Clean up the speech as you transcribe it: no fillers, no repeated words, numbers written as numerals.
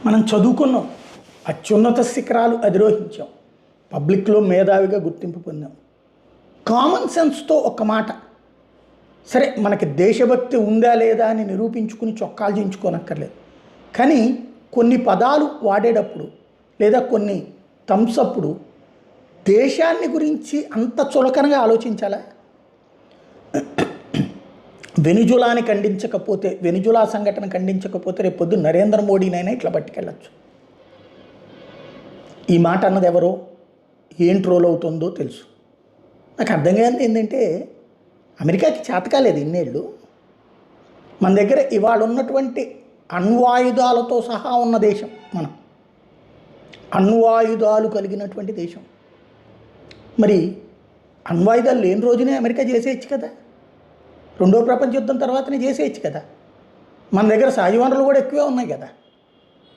మనం చదువుకున్నాం, అత్యున్నత శిఖరాలు అధిరోహించాం, పబ్లిక్లో మేధావిగా గుర్తింపు పొందాం. కామన్ సెన్స్తో ఒక మాట, సరే మనకి దేశభక్తి ఉందా లేదా అని నిరూపించుకుని చొక్కాలు చించుకోనక్కర్లేదు, కానీ కొన్ని పదాలు వాడేటప్పుడు లేదా కొన్ని థమ్సప్పుడు దేశాన్ని గురించి అంత చులకనగా ఆలోచించాలా? వెనిజులాని ఖండించకపోతే, వెనిజులా సంఘటన ఖండించకపోతే రేపు పొద్దు నరేంద్ర మోడీనైనా ఇట్లా పట్టుకెళ్ళచ్చు. ఈ మాట అన్నది ఎవరో, ఏం ట్రోల్ అవుతుందో తెలుసు. నాకు అర్థం కానిది ఏంటంటే, అమెరికాకి చేతకాలేదు ఇన్నేళ్ళు. మన దగ్గర ఇవాళ ఉన్నటువంటి అణ్వాయుధాలతో సహా ఉన్న దేశం మనం, అణ్వాయుధాలు కలిగినటువంటి దేశం. మరి అణ్వాయుధాలు లేని రోజునే అమెరికా చేసేయచ్చు కదా, రెండో ప్రపంచ యుద్ధం తర్వాతనే చేసేయచ్చు కదా. మన దగ్గర సహజ వనరులు కూడా ఎక్కువే ఉన్నాయి కదా.